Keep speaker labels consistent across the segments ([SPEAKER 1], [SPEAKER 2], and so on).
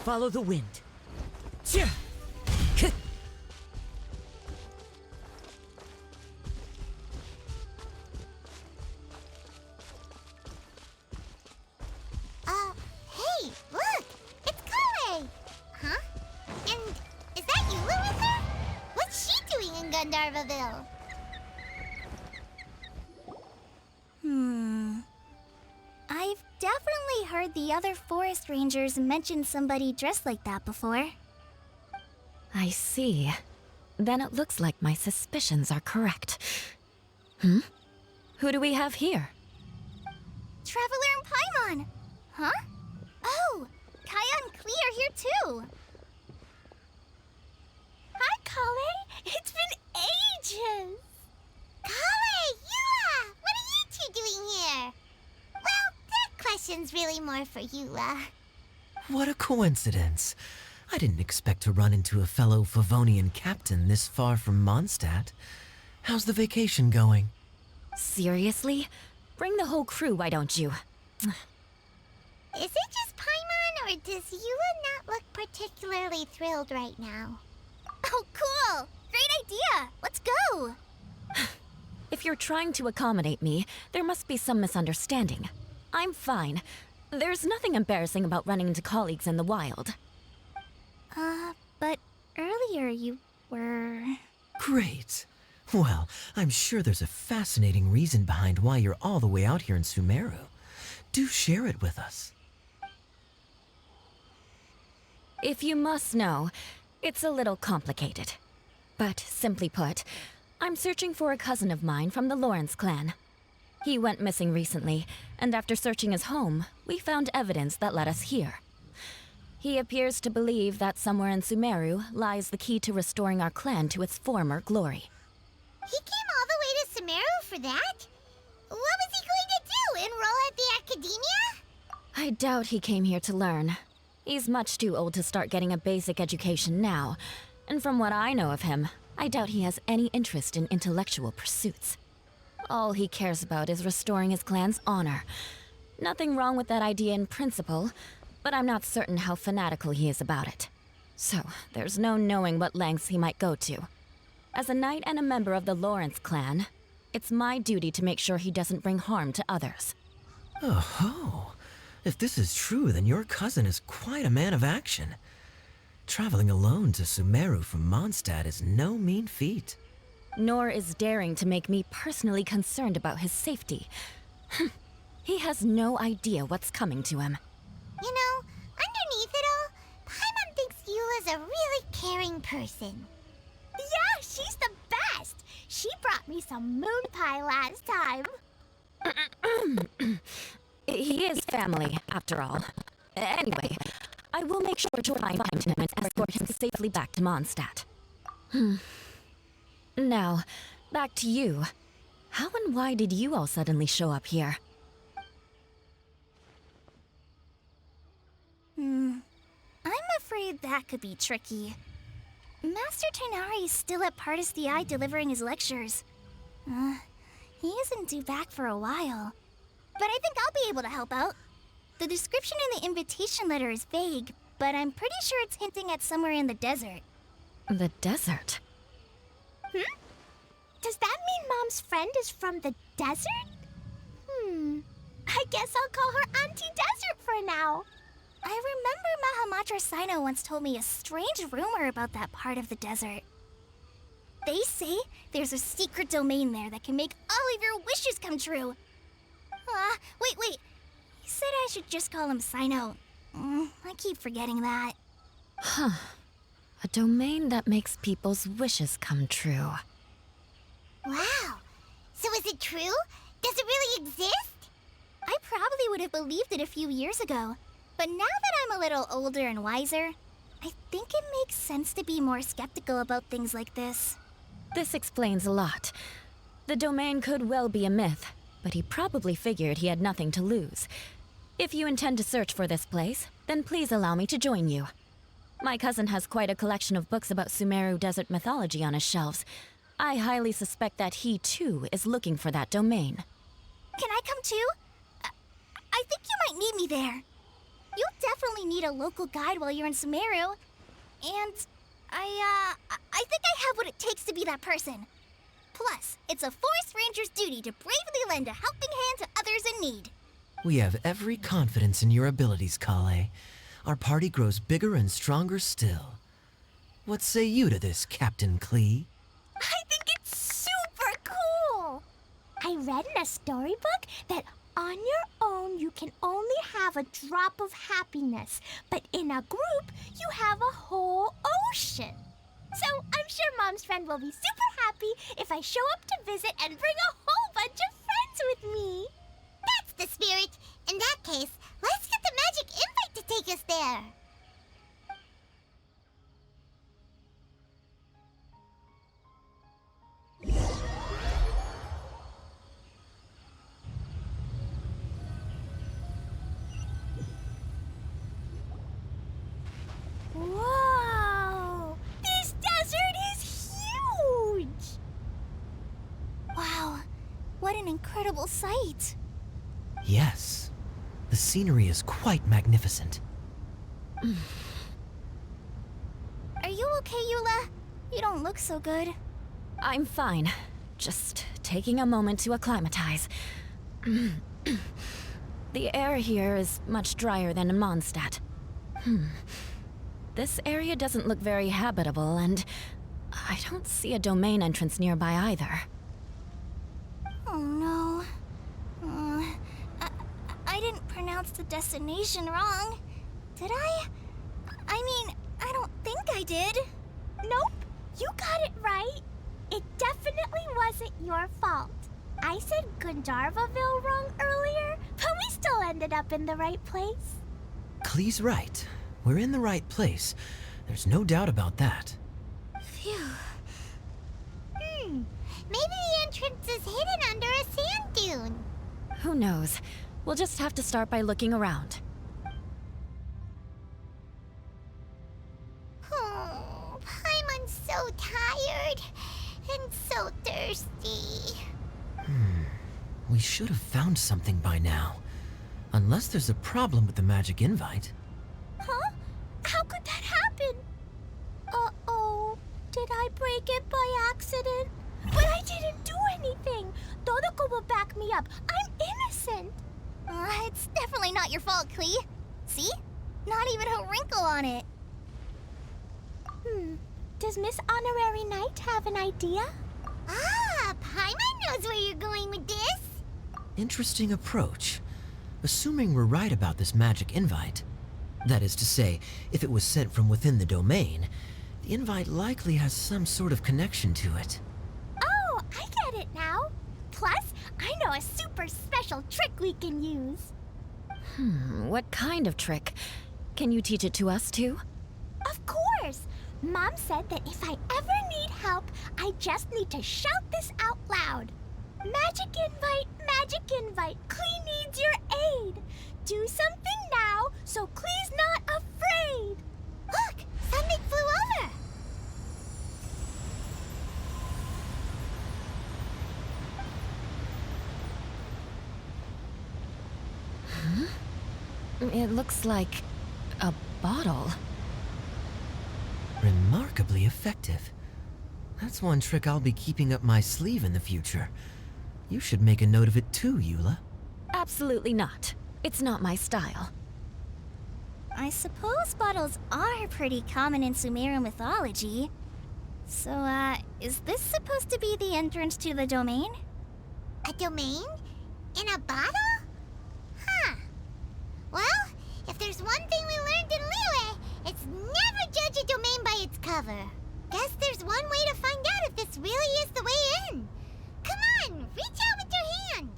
[SPEAKER 1] follow the wind. Tja! K-
[SPEAKER 2] Hey, look! It's Kale! Huh? And is that Eula with her? What's she doing in Gandharvaville?
[SPEAKER 3] I've definitely heard the other forest rangers mention somebody dressed like that before.
[SPEAKER 4] I see. Then it looks like my suspicions are correct. Hmm? Who do we have here?
[SPEAKER 3] Traveler and Paimon! Huh? Oh! Kaya and Klee are here too!
[SPEAKER 2] Hi, Kale! It's been ages! Kale! Eula! What are you two doing here? Well, that question's really more for Eula.
[SPEAKER 5] What a coincidence. I didn't expect to run into a fellow Favonian captain this far from Mondstadt. How's the vacation going?
[SPEAKER 4] Seriously? Bring the whole crew, why don't you?
[SPEAKER 2] Is it just Paimon, or does Eula not look particularly thrilled right now?
[SPEAKER 3] Oh, cool! Great idea! Let's go!
[SPEAKER 4] If you're trying to accommodate me, there must be some misunderstanding. I'm fine. There's nothing embarrassing about running into colleagues in the wild.
[SPEAKER 3] But earlier you were...
[SPEAKER 5] Great. Well, I'm sure there's a fascinating reason behind why you're all the way out here in Sumeru. Do share it with us.
[SPEAKER 4] If you must know, it's a little complicated. But simply put, I'm searching for a cousin of mine from the Lawrence clan. He went missing recently, and after searching his home, we found evidence that led us here. He appears to believe that somewhere in Sumeru lies the key to restoring our clan to its former glory.
[SPEAKER 2] He came all the way to Sumeru for that? What was he going to do, enroll at the academia?
[SPEAKER 4] I doubt he came here to learn. He's much too old to start getting a basic education now, and from what I know of him, I doubt he has any interest in intellectual pursuits. All he cares about is restoring his clan's honor. Nothing wrong with that idea in principle, but I'm not certain how fanatical he is about it. So, there's no knowing what lengths he might go to. As a knight and a member of the Lawrence clan, it's my duty to make sure he doesn't bring harm to others.
[SPEAKER 5] Oh-ho. If this is true, then your cousin is quite a man of action. Traveling alone to Sumeru from Mondstadt is no mean feat.
[SPEAKER 4] Nor is daring to make me personally concerned about his safety. He has no idea what's coming to him.
[SPEAKER 2] You know, underneath it all, Paimon thinks Eula's a really caring person. Yeah, she's the best! She brought me some moon pie last time.
[SPEAKER 4] He is family, after all. Anyway, I will make sure to find him and escort him safely back to Mondstadt. Now, back to you. How and why did you all suddenly show up here?
[SPEAKER 3] I'm afraid that could be tricky. Master Tighnari is still at Pardus Eye delivering his lectures. He isn't due back for a while. But I think I'll be able to help out. The description in the invitation letter is vague, but I'm pretty sure it's hinting at somewhere in the desert.
[SPEAKER 4] The desert?
[SPEAKER 2] Does that mean Mom's friend is from the desert? I guess I'll call her Auntie Desert for now.
[SPEAKER 3] I remember Mahamatra Sino once told me a strange rumor about that part of the desert. They say there's a secret domain there that can make all of your wishes come true. Wait. He said I should just call him Sino. I keep forgetting that.
[SPEAKER 4] A domain that makes people's wishes come true.
[SPEAKER 2] Wow. So is it true? Does it really exist?
[SPEAKER 3] I probably would have believed it a few years ago. But now that I'm a little older and wiser, I think it makes sense to be more skeptical about things like this.
[SPEAKER 4] This explains a lot. The domain could well be a myth, but he probably figured he had nothing to lose. If you intend to search for this place, then please allow me to join you. My cousin has quite a collection of books about Sumeru desert mythology on his shelves. I highly suspect that he, too, is looking for that domain.
[SPEAKER 3] Can I come too? I think you might need me there. You'll definitely definitely need a local guide while you're in Sumeru. And I think I have what it takes to be that person. Plus, it's a forest ranger's duty to bravely lend a helping hand to others in need.
[SPEAKER 5] We have every confidence in your abilities, Kale. Our party grows bigger and stronger still. What say you to this, Captain Klee?
[SPEAKER 2] I think it's super cool! I read in a storybook that on your own you can only have a drop of happiness, but in a group you have a whole ocean. So I'm sure Mom's friend will be super happy if I show up to visit and bring a whole bunch of friends with me. That's the spirit. In that case, let's get the magic invite to take us there. Whoa! This desert is huge!
[SPEAKER 3] Wow, what an incredible sight.
[SPEAKER 5] Yes. The scenery is quite magnificent.
[SPEAKER 3] Are you okay, Eula? You don't look so good.
[SPEAKER 4] I'm fine. Just taking a moment to acclimatize. The air here is much drier than in Mondstadt. This area doesn't look very habitable, and I don't see a domain entrance nearby either.
[SPEAKER 3] Oh no. I didn't pronounce the destination wrong. Did I? I mean, I don't think I did.
[SPEAKER 2] Nope, you got it right. It definitely wasn't your fault. I said Gandharvaville wrong earlier, but we still ended up in the right place.
[SPEAKER 5] Klee's right. We're in the right place. There's no doubt about that.
[SPEAKER 3] Phew.
[SPEAKER 2] Maybe the entrance is hidden under a sand dune.
[SPEAKER 4] Who knows? We'll just have to start by looking around.
[SPEAKER 2] Oh, Paimon's so tired and so thirsty.
[SPEAKER 5] We should have found something by now. Unless there's a problem with the magic invite.
[SPEAKER 2] Huh? How could that happen? Uh-oh. Did I break it by accident? But I didn't do anything. Todoko will back me up. I'm innocent.
[SPEAKER 3] It's definitely not your fault, Klee. See? Not even a wrinkle on it.
[SPEAKER 2] Does Miss Honorary Knight have an idea? Ah, Paimon knows where you're going with this.
[SPEAKER 5] Interesting approach. Assuming we're right about this magic invite. That is to say, if it was sent from within the domain, the invite likely has some sort of connection to it.
[SPEAKER 2] Oh, I get it now. Plus, I know a super special trick we can use.
[SPEAKER 4] What kind of trick? Can you teach it to us too?
[SPEAKER 2] Of course. Mom said that if I ever need help, I just need to shout this out loud. Magic invite, Klee needs your aid. Do something now so Klee's not afraid. Look, something flew over.
[SPEAKER 4] It looks like a bottle.
[SPEAKER 5] Remarkably effective. That's one trick I'll be keeping up my sleeve in the future. You should make a note of it too, Eula.
[SPEAKER 4] Absolutely not. It's not my style.
[SPEAKER 3] I suppose bottles are pretty common in Sumeru mythology. So, is this supposed to be the entrance to the domain?
[SPEAKER 2] A domain? In a bottle? Huh. Well, if there's one thing we learned in Liyue, it's never judge a domain by its cover. Guess there's one way to find out if this really is the way in. Come on, reach out with your hand.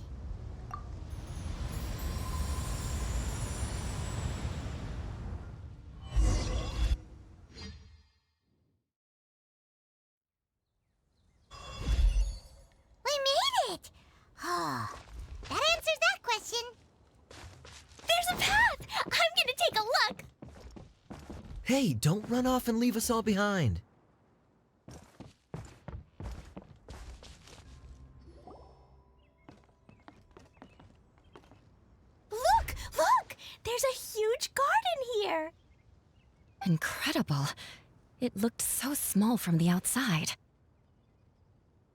[SPEAKER 2] We made it! Oh, that answers that question. There's a path! I'm gonna take a look.
[SPEAKER 5] Hey, don't run off and leave us all behind.
[SPEAKER 2] Look! There's a huge garden here.
[SPEAKER 4] Incredible. It looked so small from the outside.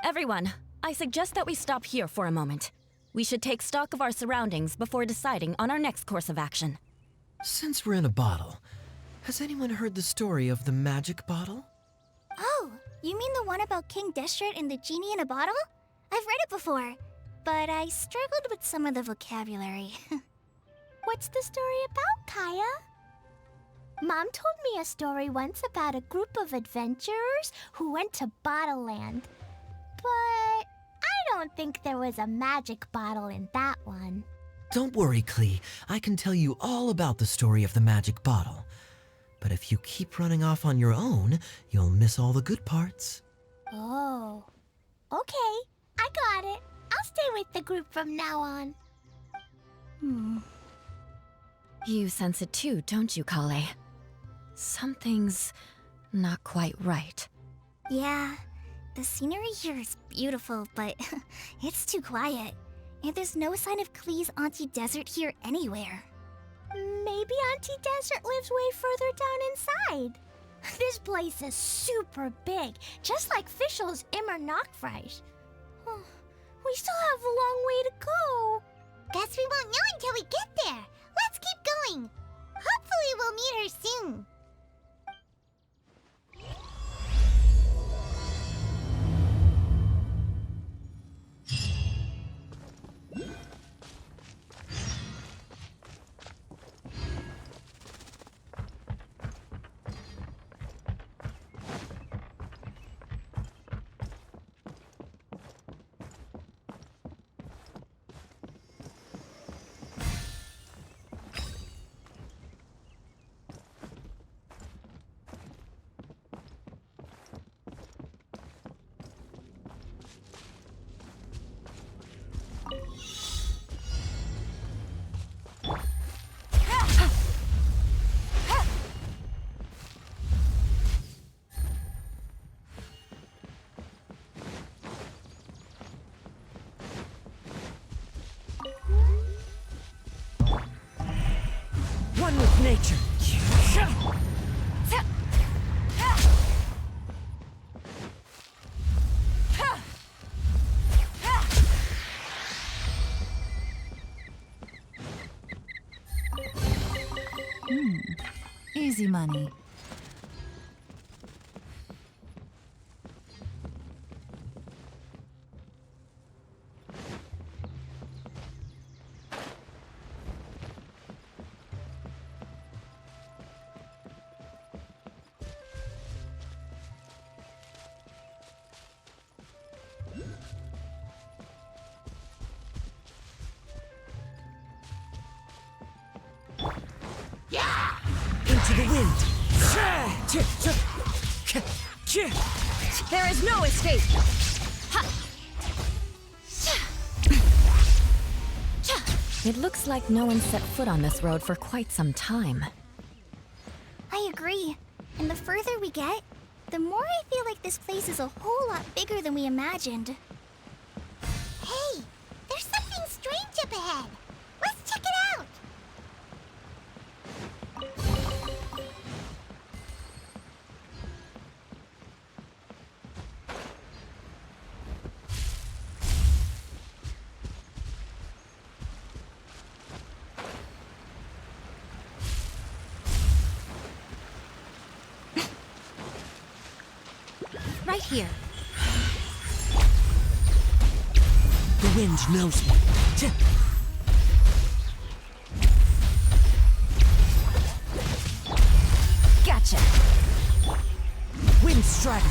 [SPEAKER 4] Everyone, I suggest that we stop here for a moment. We should take stock of our surroundings before deciding on our next course of action.
[SPEAKER 5] Since we're in a bottle, has anyone heard the story of the magic bottle?
[SPEAKER 3] Oh, you mean the one about King Deshret and the genie in a bottle? I've read it before, but I struggled with some of the vocabulary.
[SPEAKER 2] What's the story about, Kaya? Mom told me a story once about a group of adventurers who went to Bottle Land. But I don't think there was a magic bottle in that one.
[SPEAKER 5] Don't worry, Klee. I can tell you all about the story of the magic bottle. But if you keep running off on your own, you'll miss all the good parts.
[SPEAKER 2] Oh. Okay, I got it. I'll stay with the group from now on.
[SPEAKER 4] You sense it too, don't you, Kale? Something's not quite right.
[SPEAKER 3] Yeah, the scenery here is beautiful, but it's too quiet. And there's no sign of Klee's Auntie Desert here anywhere.
[SPEAKER 2] Maybe Auntie Desert lives way further down inside. This place is super big, just like Fischl's Immer Nachtreich. We still have a long way to go.
[SPEAKER 3] Guess we won't know until we get there. Let's keep going. Hopefully we'll meet her soon.
[SPEAKER 1] One with nature.
[SPEAKER 6] Easy money.
[SPEAKER 1] Into the wind.
[SPEAKER 4] There is no escape! It looks like no one set foot on this road for quite some time.
[SPEAKER 3] I agree. And the further we get, the more I feel like this place is a whole lot bigger than we imagined. Hey, there's something strange up ahead. Let's check it out.
[SPEAKER 4] Right here.
[SPEAKER 1] The wind knows me.
[SPEAKER 4] Gotcha!
[SPEAKER 1] Wind strider.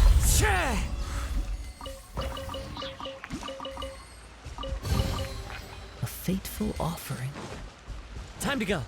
[SPEAKER 5] A fateful offering.
[SPEAKER 1] Time to go.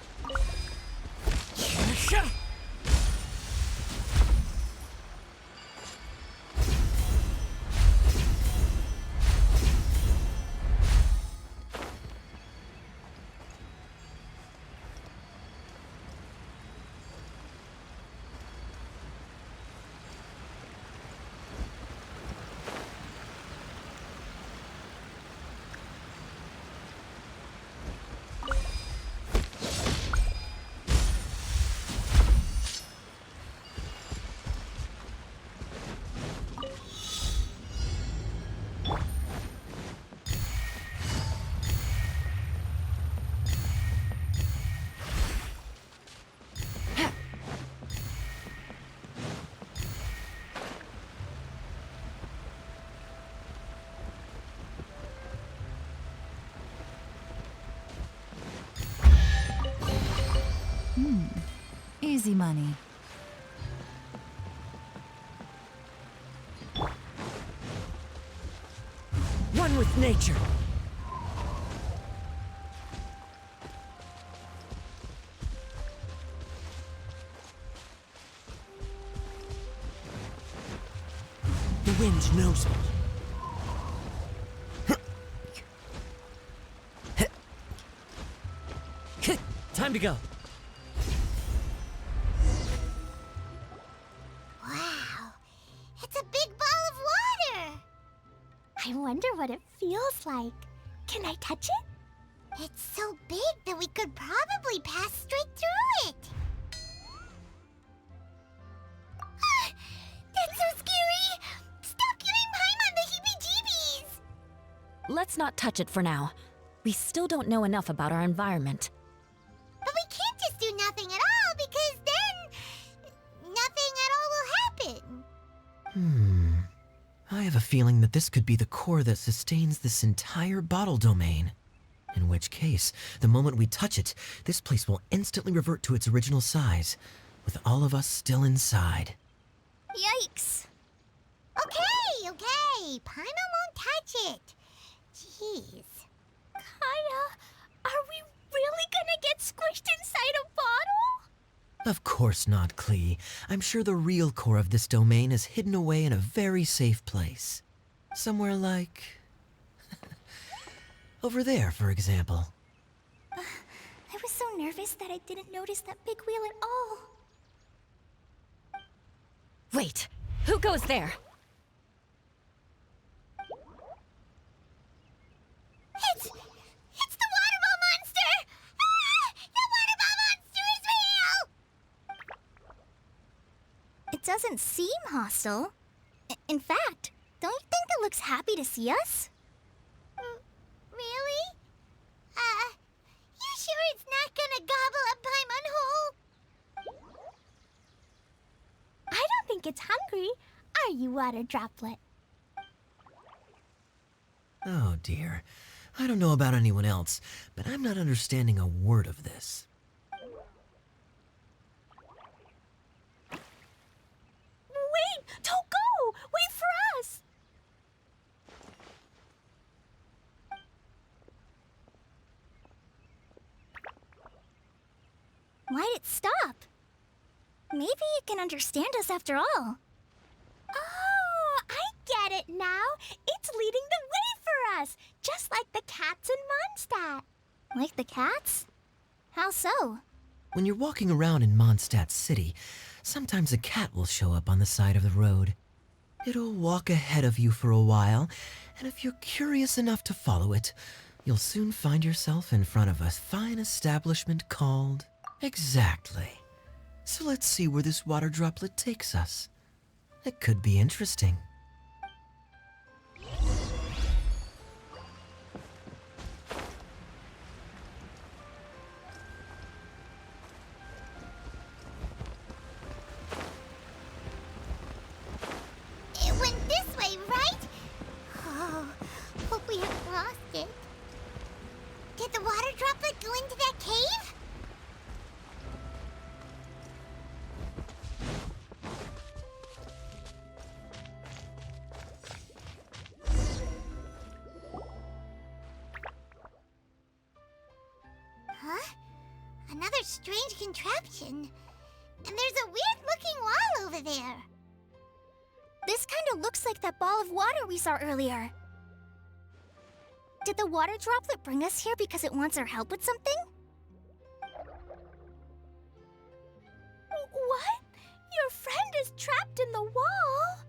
[SPEAKER 6] Easy money.
[SPEAKER 1] One with nature. The wind knows me. Time to go.
[SPEAKER 2] Wow, it's a big ball of water. I wonder what it feels like. Can I touch it? It's so big that we could probably pass straight through it. That's so scary! Stop giving Paimon the heebie-jeebies!
[SPEAKER 4] Let's not touch it for now. We still don't know enough about our environment.
[SPEAKER 2] But we can't just do nothing at all, because then nothing at all will happen.
[SPEAKER 5] I have a feeling that this could be the core that sustains this entire bottle domain. In which case, the moment we touch it, this place will instantly revert to its original size, with all of us still inside.
[SPEAKER 3] Yikes.
[SPEAKER 2] Okay. Paimon won't touch it. Jeez. Kaya, are we really gonna get squished inside a bottle?
[SPEAKER 5] Of course not, Klee. I'm sure the real core of this domain is hidden away in a very safe place. Somewhere like... over there, for example.
[SPEAKER 3] I was so nervous that I didn't notice that big wheel at all.
[SPEAKER 4] Wait, who goes there?
[SPEAKER 2] It's the waterball monster! Ah! The waterball monster is real!
[SPEAKER 3] It doesn't seem hostile. In fact, don't you think it looks happy to see us?
[SPEAKER 2] Really? You sure it's not gonna gobble up Paimon whole? I don't think it's hungry. Are you, Water Droplet?
[SPEAKER 5] Oh dear. I don't know about anyone else, but I'm not understanding a word of this.
[SPEAKER 2] Wait! Don't go! Wait for us!
[SPEAKER 3] Why'd it stop? Maybe it can understand us after all.
[SPEAKER 2] Oh, I get it now. It's leading the way for us, just like the cats in Mondstadt.
[SPEAKER 3] Like the cats? How so?
[SPEAKER 5] When you're walking around in Mondstadt City, sometimes a cat will show up on the side of the road. It'll walk ahead of you for a while, and if you're curious enough to follow it, you'll soon find yourself in front of a fine establishment called... Exactly. So let's see where this water droplet takes us. It could be interesting.
[SPEAKER 2] It went this way, right? Oh, hope we haven't lost it. Did the water droplet go into that cave? Huh? Another strange contraption. And there's a weird-looking wall over there.
[SPEAKER 3] This kind of looks like that ball of water we saw earlier. Did the water droplet bring us here because it wants our help with something?
[SPEAKER 2] What? Your friend is trapped in the wall?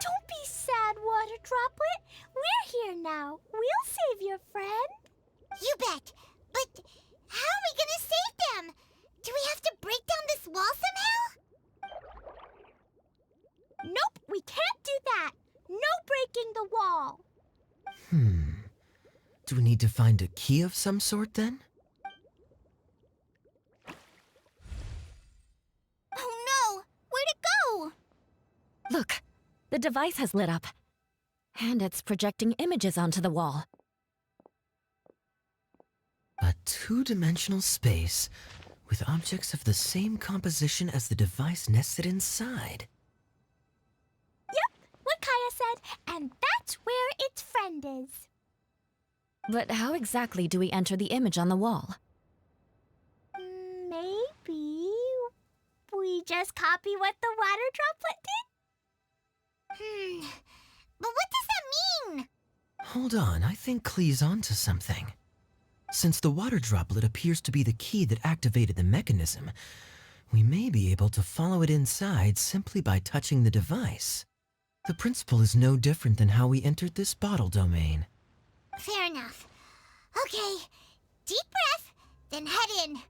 [SPEAKER 2] Don't be sad, Water Droplet. We're here now. We'll save your friend. You bet. But how are we gonna save them? Do we have to break down this wall somehow? Nope, we can't do that. No breaking the wall.
[SPEAKER 5] Do we need to find a key of some sort then?
[SPEAKER 3] Oh no! Where'd it go?
[SPEAKER 4] Look, the device has lit up. And it's projecting images onto the wall.
[SPEAKER 5] A two-dimensional space with objects of the same composition as the device nested inside.
[SPEAKER 2] Yep, what Kaya said, and that's where its friend is.
[SPEAKER 4] But how exactly do we enter the image on the wall?
[SPEAKER 2] Maybe we just copy what the water droplet did?
[SPEAKER 3] But what does that mean?
[SPEAKER 5] Hold on, I think Klee's onto something. Since the water droplet appears to be the key that activated the mechanism, we may be able to follow it inside simply by touching the device. The principle is no different than how we entered this bottle domain.
[SPEAKER 3] Fair enough. Okay, deep breath, then head in.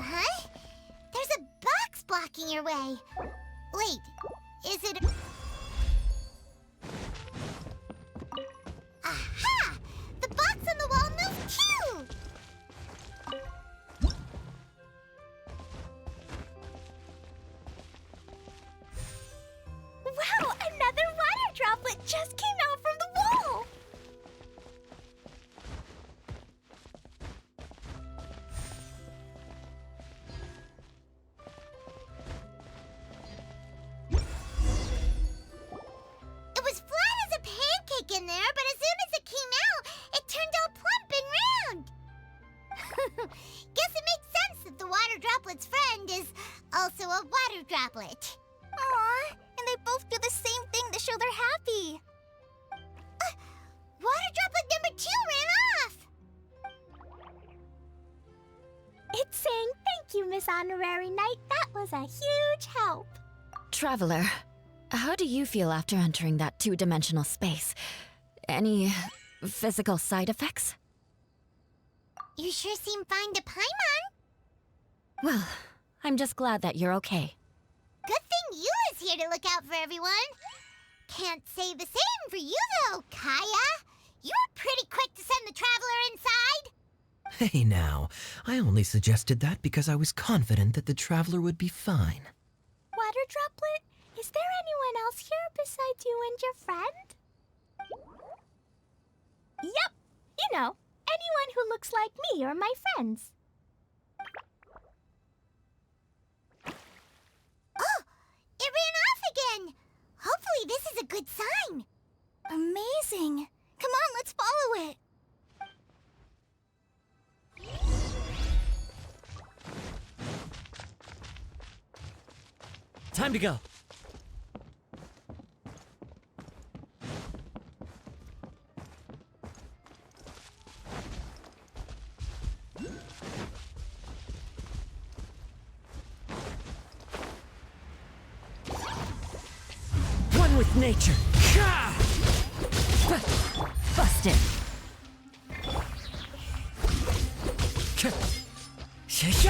[SPEAKER 3] Huh? There's a box blocking your way. Wait, is it... Aha! The box on the wall moved too!
[SPEAKER 2] Wow, another water droplet just came out from the wall!
[SPEAKER 3] It was flat as a pancake in there, but as soon as it came out, it turned all plump and round. Guess it makes sense that the water droplet's friend is also a water droplet. Aw, and they both do the same thing to show they're happy. Water droplet number 2 ran off.
[SPEAKER 2] It's saying thank you, Miss Honorary Knight. That was a huge help.
[SPEAKER 4] Traveler, how do you feel after entering that two-dimensional space? Any physical side effects?
[SPEAKER 3] You sure seem fine to Paimon.
[SPEAKER 4] Well, I'm just glad that you're okay.
[SPEAKER 3] Good thing you is here to look out for everyone. Can't say the same for you though, Kaya. You were pretty quick to send the traveler inside.
[SPEAKER 5] Hey now, I only suggested that because I was confident that the traveler would be fine.
[SPEAKER 2] Water droplet, is there anyone else here besides you and your friend? Yep, you know, anyone who looks like me or my friends.
[SPEAKER 3] Oh, it ran off again. Hopefully this is a good sign. Amazing. Come on, let's follow it.
[SPEAKER 1] Time to go. One with nature. Gah!
[SPEAKER 4] Busted!
[SPEAKER 1] Shh.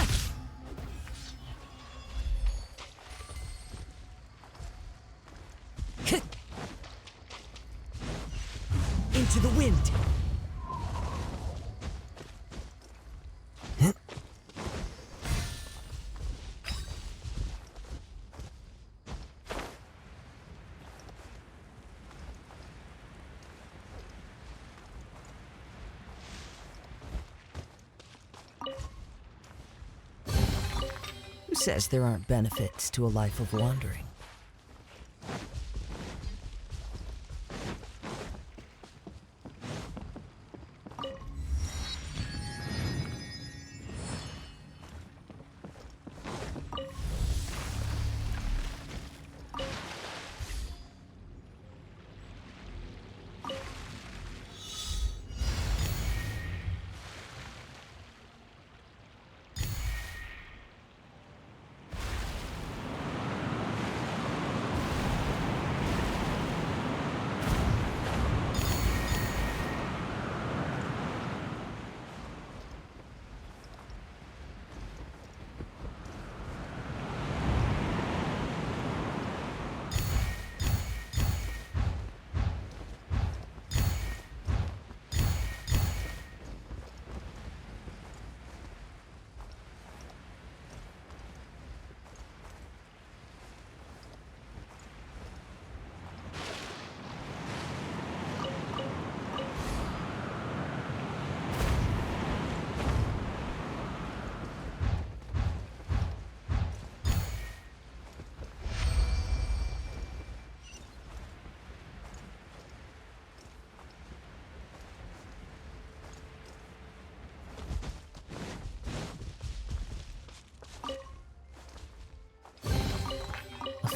[SPEAKER 1] Into the wind.
[SPEAKER 6] Who says there aren't benefits to a life of wandering?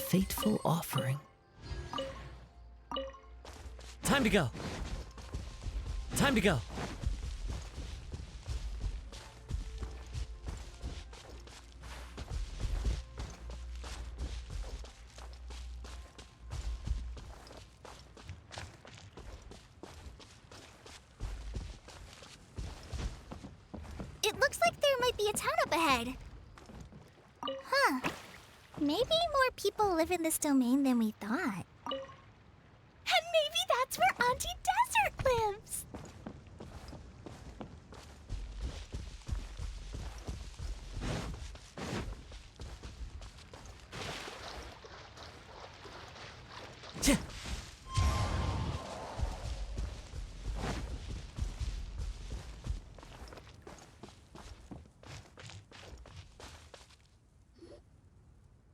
[SPEAKER 6] fateful offering.
[SPEAKER 1] Time to go. Time to go.
[SPEAKER 3] It looks like there might be a town up ahead. Huh. Maybe more people live in this domain than we thought.
[SPEAKER 2] And maybe that's where Auntie Desert lives.
[SPEAKER 1] Tch.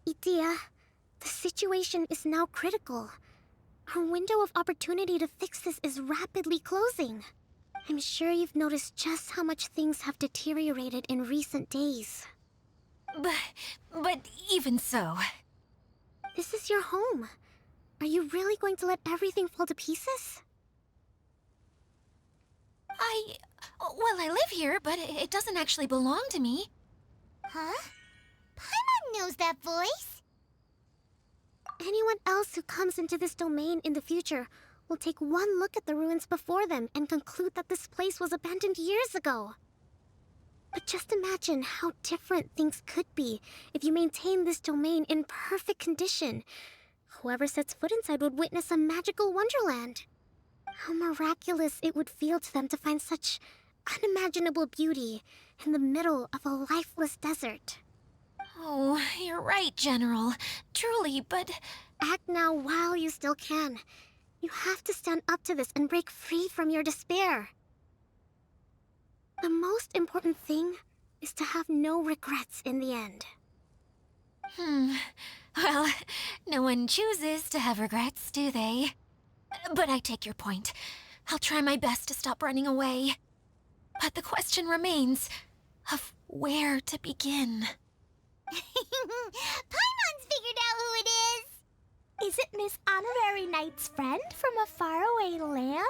[SPEAKER 7] Idea, the situation is now critical. Our window of opportunity to fix this is rapidly closing. I'm sure you've noticed just how much things have deteriorated in recent days.
[SPEAKER 4] But even so,
[SPEAKER 7] This is your home. Are you really going to let everything fall to pieces?
[SPEAKER 4] well, I live here, but it doesn't actually belong to me.
[SPEAKER 3] Huh? Paimon knows that voice.
[SPEAKER 7] Anyone else who comes into this domain in the future will take one look at the ruins before them and conclude that this place was abandoned years ago. But just imagine how different things could be if you maintain this domain in perfect condition. Whoever sets foot inside would witness a magical wonderland. How miraculous it would feel to them to find such unimaginable beauty in the middle of a lifeless desert.
[SPEAKER 4] Oh, you're right, General. Truly, but
[SPEAKER 7] Act now while you still can. You have to stand up to this and break free from your despair. The most important thing is to have no regrets in the end.
[SPEAKER 4] well, no one chooses to have regrets, do they? But I take your point. I'll try my best to stop running away. But the question remains of where to begin.
[SPEAKER 3] Paimon's figured out who it is.
[SPEAKER 2] Is it Miss Honorary Knight's friend from a faraway land?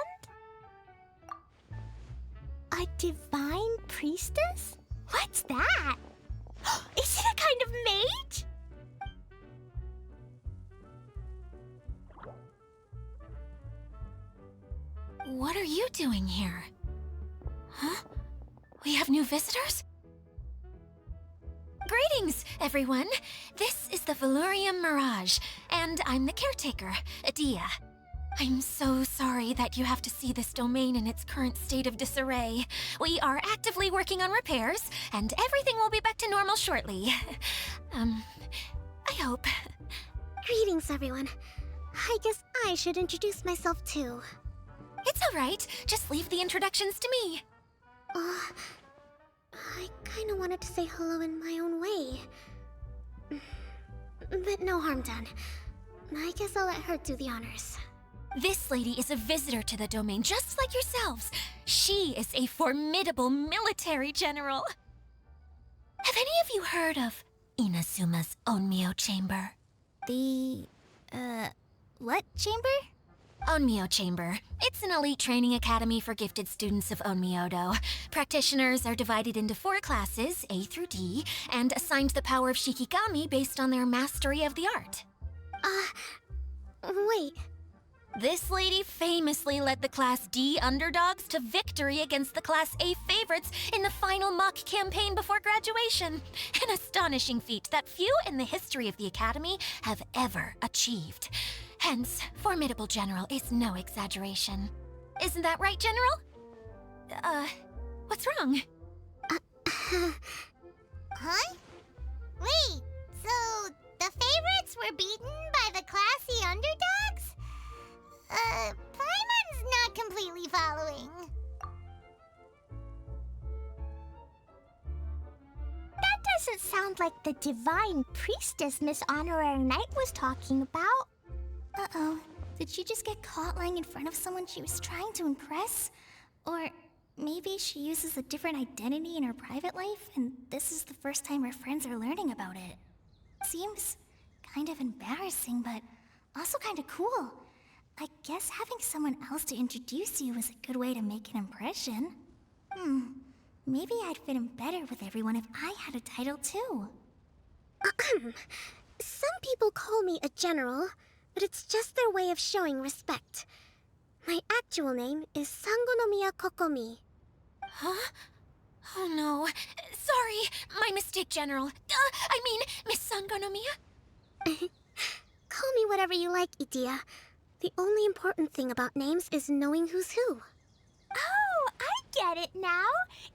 [SPEAKER 2] A divine priestess? What's that? Is it a kind of mage?
[SPEAKER 4] What are you doing here? Huh? We have new visitors? Greetings, everyone. This is the Valurium Mirage, and I'm the caretaker, Adia. I'm so sorry that you have to see this domain in its current state of disarray. We are actively working on repairs, and everything will be back to normal shortly. I hope.
[SPEAKER 7] Greetings, everyone. I guess I should introduce myself too.
[SPEAKER 4] It's all right. Just leave the introductions to me.
[SPEAKER 7] I kinda wanted to say hello in my own way. But no harm done. I guess I'll let her do the honors.
[SPEAKER 4] This lady is a visitor to the domain, just like yourselves. She is a formidable military general. Have any of you heard of Inazuma's Onmyo Chamber?
[SPEAKER 3] The, what chamber?
[SPEAKER 4] Onmyo Chamber. It's an elite training academy for gifted students of Onmyodo. Practitioners are divided into 4 classes, A through D, and assigned the power of Shikigami based on their mastery of the art.
[SPEAKER 7] Wait.
[SPEAKER 4] This lady famously led the Class D underdogs to victory against the Class A favorites in the final mock campaign before graduation. An astonishing feat that few in the history of the Academy have ever achieved. Hence, formidable general is no exaggeration. Isn't that right, General? What's wrong?
[SPEAKER 3] Huh? Wait, so the favorites were beaten by the classy underdogs? Paimon's not completely following.
[SPEAKER 2] That doesn't sound like the divine priestess Miss Honorary Knight was talking about.
[SPEAKER 3] Uh-oh. Did she just get caught lying in front of someone she was trying to impress? Or maybe she uses a different identity in her private life, and this is the first time her friends are learning about it. Seems kind of embarrassing, but also kind of cool. I guess having someone else to introduce you is a good way to make an impression. Maybe I'd fit in better with everyone if I had a title too.
[SPEAKER 7] Some people call me a general, but it's just their way of showing respect. My actual name is Sangonomiya Kokomi.
[SPEAKER 8] Huh? Oh no. Sorry, my mistake, General. I mean, Miss Sangonomiya?
[SPEAKER 7] Call me whatever you like, Idia. The only important thing about names is knowing who's who.
[SPEAKER 2] Oh, I get it now.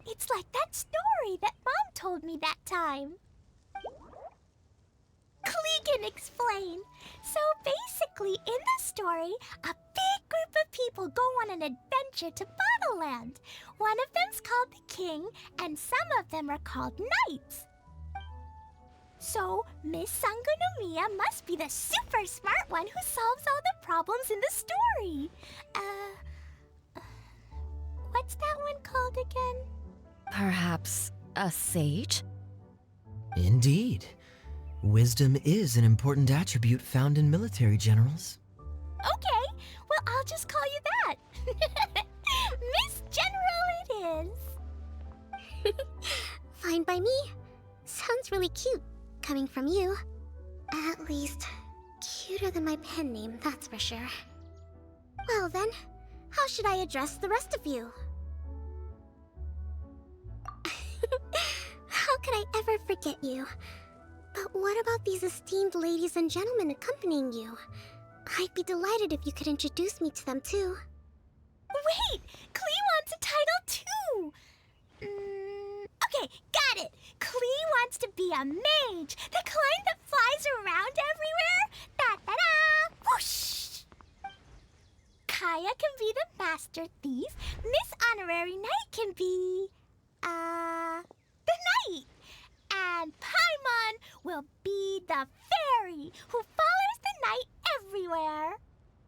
[SPEAKER 2] It's like that story that Mom told me that time. Klee can explain. So basically, in the story, a big group of people go on an adventure to Bottleland. One of them's called the King, and some of them are called Knights. So, Miss Sangonomiya must be the super smart one who solves all the problems in the story. What's that one called again?
[SPEAKER 4] Perhaps a sage?
[SPEAKER 5] Indeed. Wisdom is an important attribute found in military generals.
[SPEAKER 2] Okay, well, I'll just call you that. Miss General it is.
[SPEAKER 7] Fine by me. Sounds really cute, coming from you. At least, cuter than my pen name, that's for sure. Well then, how should I address the rest of you? How could I ever forget you? But what about these esteemed ladies and gentlemen accompanying you? I'd be delighted if you could introduce me to them too.
[SPEAKER 2] Wait, Klee wants a title too. Okay, got it. Klee wants to be a mage, the kind that flies around everywhere. Da-da-da! Whoosh! Kaya can be the master thief. Miss Honorary Knight can be... the knight. And Paimon will be the fairy who follows the knight everywhere.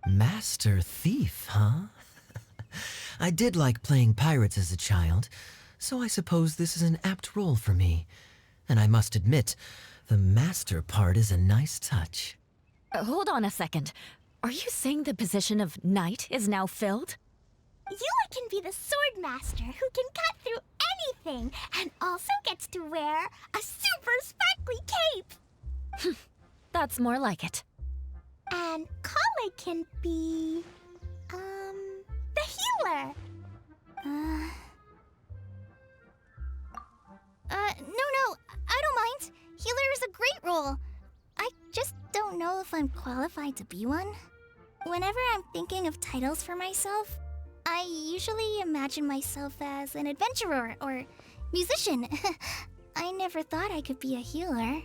[SPEAKER 5] Master Thief, huh? I did like playing pirates as a child, so I suppose this is an apt role for me. And I must admit, the master part is a nice touch.
[SPEAKER 4] Hold on a second. Are you saying the position of knight is now filled?
[SPEAKER 2] Yula can be the sword master who can cut through anything and also gets to wear a super sparkly cape.
[SPEAKER 4] That's more like it.
[SPEAKER 2] And Kale can be... the healer.
[SPEAKER 3] No, I don't mind. Healer is a great role. I just don't know if I'm qualified to be one. Whenever I'm thinking of titles for myself, I usually imagine myself as an adventurer or musician. I never thought I could be a healer.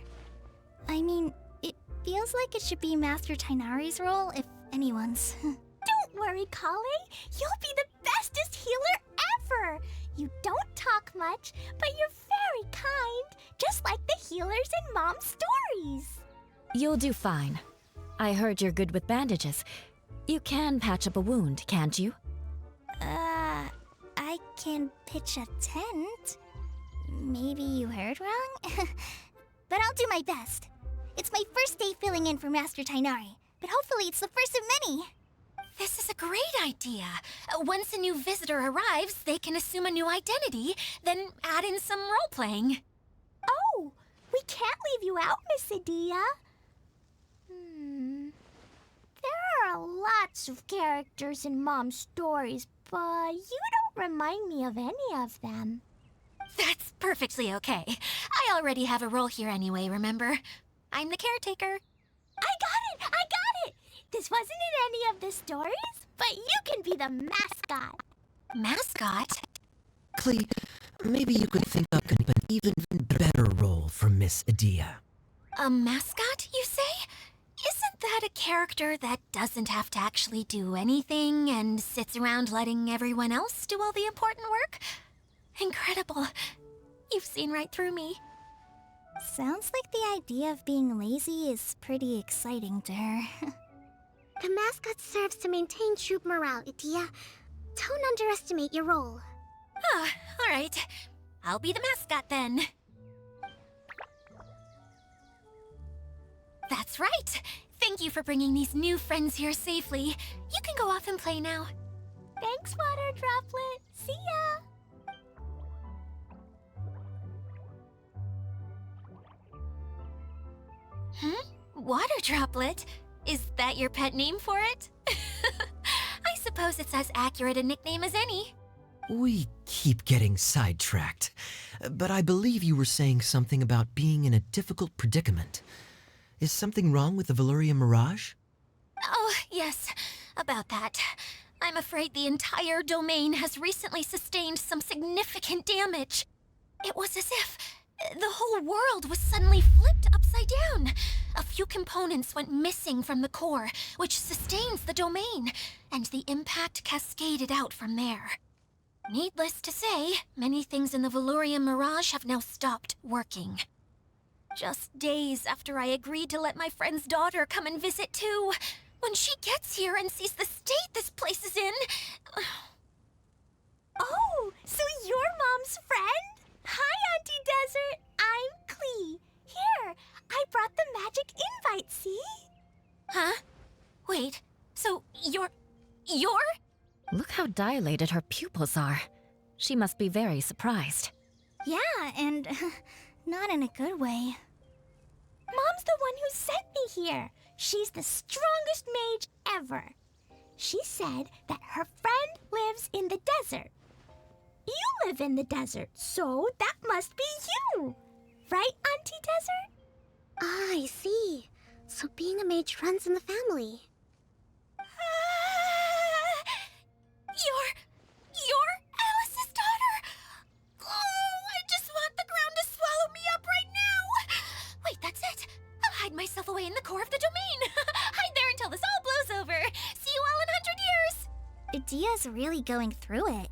[SPEAKER 3] I mean, it feels like it should be Master Tainari's role, if anyone's.
[SPEAKER 2] Don't worry, Kale. You'll be the bestest healer ever. You don't talk much, but you're very kind, just like the healers in Mom's stories.
[SPEAKER 4] You'll do fine. I heard you're good with bandages. You can patch up a wound, can't you?
[SPEAKER 3] I can pitch a tent. Maybe you heard wrong? But I'll do my best. It's my first day filling in for Master Tainari, but hopefully it's the first of many.
[SPEAKER 8] This is a great idea. Once a new visitor arrives, they can assume a new identity, then add in some role-playing.
[SPEAKER 2] Oh, we can't leave you out, Miss Adia. There are lots of characters in Mom's stories, but you don't remind me of any of them.
[SPEAKER 8] That's perfectly okay. I already have a role here anyway, remember? I'm the caretaker.
[SPEAKER 2] I got it! This wasn't in any of the stories, but you can be the mascot.
[SPEAKER 8] Mascot?
[SPEAKER 5] Klee, maybe you could think up an even better role for Miss Adia.
[SPEAKER 8] A mascot, you say? Isn't that a character that doesn't have to actually do anything and sits around letting everyone else do all the important work? Incredible. You've seen right through me.
[SPEAKER 3] Sounds like the idea of being lazy is pretty exciting to her.
[SPEAKER 7] The mascot serves to maintain troop morale, Idia. Don't underestimate your role.
[SPEAKER 8] Ah, all right. I'll be the mascot then. That's That's right. Thank you for bringing these new friends here safely. You can go off and play now.
[SPEAKER 2] Thanks, Water Droplet. See ya!
[SPEAKER 8] Water Droplet? Is that your pet name for it? I suppose it's as accurate a nickname as any.
[SPEAKER 5] We keep getting sidetracked, but I believe you were saying something about being in a difficult predicament. Is something wrong with the Valyria Mirage?
[SPEAKER 8] Oh, yes, about that. I'm afraid the entire domain has recently sustained some significant damage. It was as if the whole world was suddenly flipped upside down. A few components went missing from the core, which sustains the domain, and the impact cascaded out from there. Needless to say, many things in the Valyria Mirage have now stopped working. Just days after I agreed to let my friend's daughter come and visit too. When she gets here and sees the state this place is in...
[SPEAKER 2] Oh, so you're Mom's friend? Hi, Auntie Desert. I'm Klee. Here, I brought the magic invite, see?
[SPEAKER 8] Huh? Wait, so you're...
[SPEAKER 4] Look how dilated her pupils are. She must be very surprised.
[SPEAKER 3] Yeah, and not in a good way.
[SPEAKER 2] Mom's the one who sent me here. She's the strongest mage ever. She said that her friend lives in the desert. You live in the desert, so that must be you. Right, Auntie Desert?
[SPEAKER 7] Ah, I see. So being a mage runs in the family.
[SPEAKER 8] You're Alice's daughter? Oh, I just want the ground to swallow me up right now. Wait, that's it. I'll hide myself away in the core of the domain. Hide there until this all blows over. See you all in 100 years.
[SPEAKER 3] Idia's really going through it.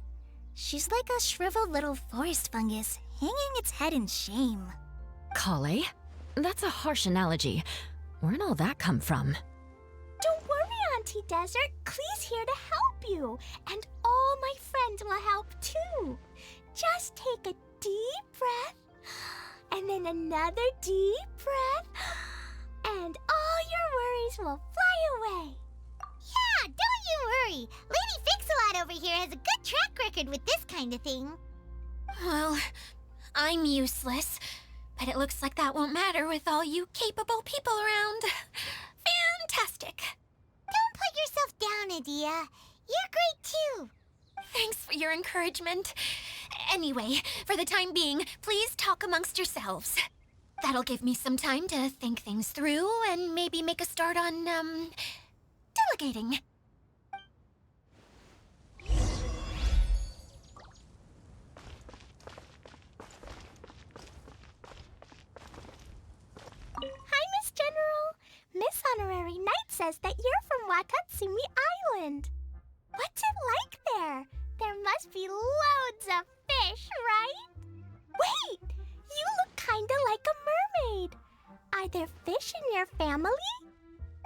[SPEAKER 3] She's like a shriveled little forest fungus, hanging its head in shame.
[SPEAKER 4] Kale? That's a harsh analogy. Where'd all that come from?
[SPEAKER 2] Don't worry, Auntie Desert. Klee's here to help you. And all my friends will help too. Just take a deep breath. And then another deep breath. And all your worries will fly away.
[SPEAKER 3] Yeah, don't you worry. Lady Fix-A-Lot over here has a good track record with this kind of thing.
[SPEAKER 8] Well, I'm useless. But it looks like that won't matter with all you capable people around. Fantastic.
[SPEAKER 3] Don't put yourself down, Idia. You're great too.
[SPEAKER 8] Thanks for your encouragement. Anyway, for the time being, please talk amongst yourselves. That'll give me some time to think things through and maybe make a start on, delegating.
[SPEAKER 2] Hi, Miss General. Miss Honorary Knight says that you're from Watatsumi Island. What's it like there? There must be loads of fish, right? Wait! You look kinda like a mermaid. Are there fish in your family?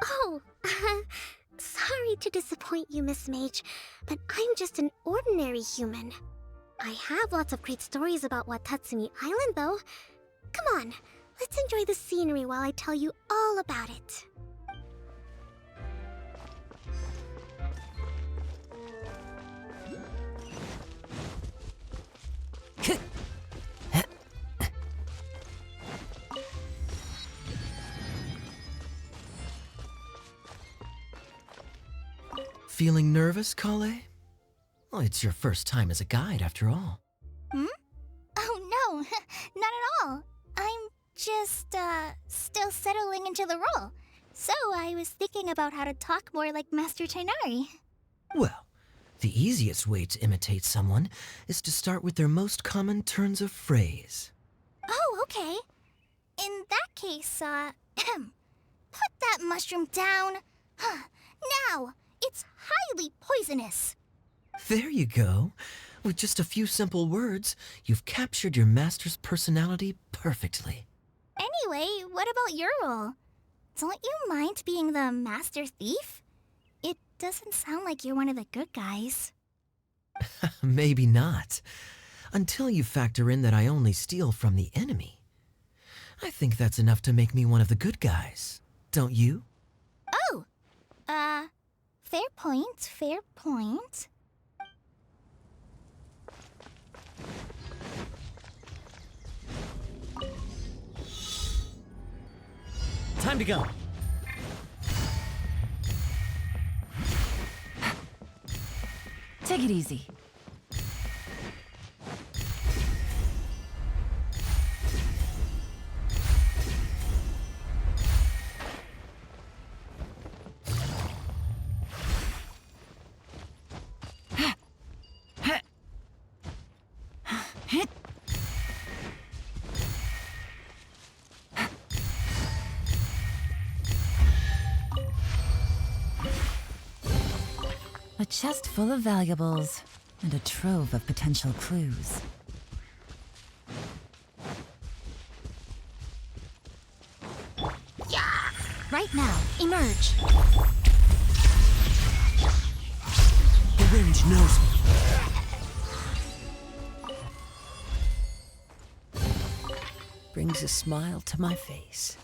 [SPEAKER 7] Oh, sorry to disappoint you, Miss Mage, but I'm just an ordinary human. I have lots of great stories about Watatsumi Island, though. Come on, let's enjoy the scenery while I tell you all about it.
[SPEAKER 5] Feeling nervous, Kale? Well, it's your first time as a guide, after all.
[SPEAKER 3] Oh no, not at all. I'm just, still settling into the role. So I was thinking about how to talk more like Master Tighnari.
[SPEAKER 5] Well, the easiest way to imitate someone is to start with their most common turns of phrase.
[SPEAKER 3] Oh, okay. In that case, put that mushroom down. Now, it's highly poisonous.
[SPEAKER 5] There you go. With just a few simple words, you've captured your master's personality perfectly.
[SPEAKER 3] Anyway, what about your role? Don't you mind being the master thief? It doesn't sound like you're one of the good guys.
[SPEAKER 5] Maybe not. Until you factor in that I only steal from the enemy. I think that's enough to make me one of the good guys. don't you?
[SPEAKER 3] Oh! Fair point, fair point.
[SPEAKER 1] Time to go.
[SPEAKER 9] Take it easy. A chest full of valuables, and a trove of potential clues.
[SPEAKER 8] Right now, emerge.
[SPEAKER 6] The wind knows me. Brings a smile to my face.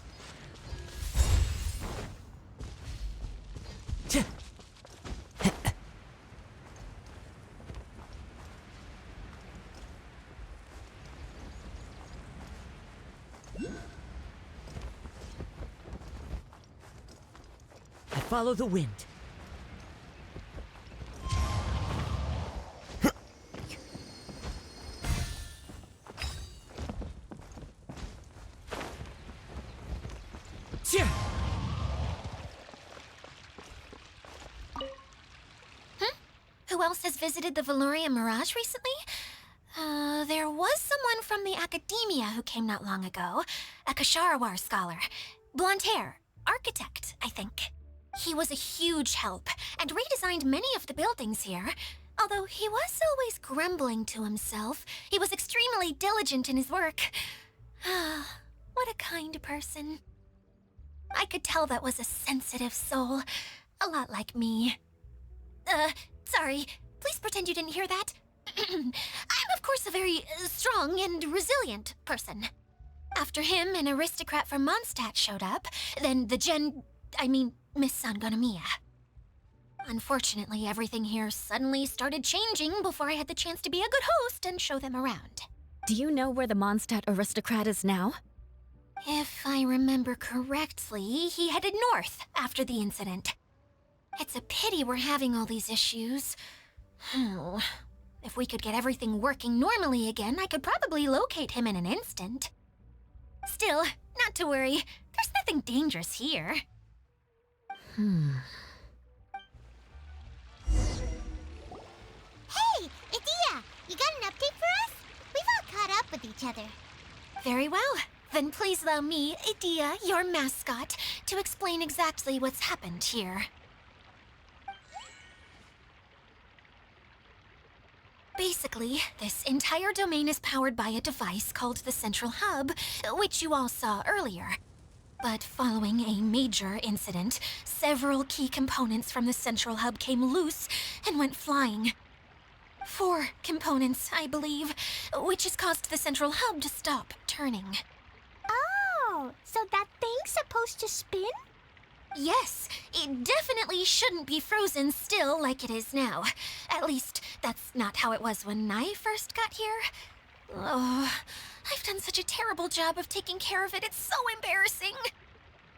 [SPEAKER 1] I follow the wind. Yeah.
[SPEAKER 8] Who else has visited the Valoria Mirage recently? There was someone from the academia who came not long ago. A Kasharawar scholar. Blonde hair. Architect, I think. He was a huge help, and redesigned many of the buildings here. Although he was always grumbling to himself, he was extremely diligent in his work. What a kind person. I could tell that was a sensitive soul. A lot like me. Sorry. Please pretend you didn't hear that. I'm, of course, a very strong and resilient person. After him, an aristocrat from Mondstadt showed up, then Miss Sangonomiya. Unfortunately, everything here suddenly started changing before I had the chance to be a good host and show them around.
[SPEAKER 4] Do you know where the Mondstadt aristocrat is now?
[SPEAKER 8] If I remember correctly, he headed north after the incident. It's a pity we're having all these issues. If we could get everything working normally again, I could probably locate him in an instant. Still, not to worry. There's nothing dangerous here.
[SPEAKER 2] Hey, Idia, you got an update for us? We've all caught up with each other.
[SPEAKER 8] Very well. Then please allow me, Idia, your mascot, to explain exactly what's happened here. Basically, this entire domain is powered by a device called the Central Hub, which you all saw earlier. But following a major incident, several key components from the Central Hub came loose and went flying. 4 components, I believe, which has caused the Central Hub to stop turning.
[SPEAKER 2] Oh, so that thing's supposed to spin?
[SPEAKER 8] Yes, it definitely shouldn't be frozen still like it is now. At least, that's not how it was when I first got here. Oh, I've done such a terrible job of taking care of it, it's so embarrassing.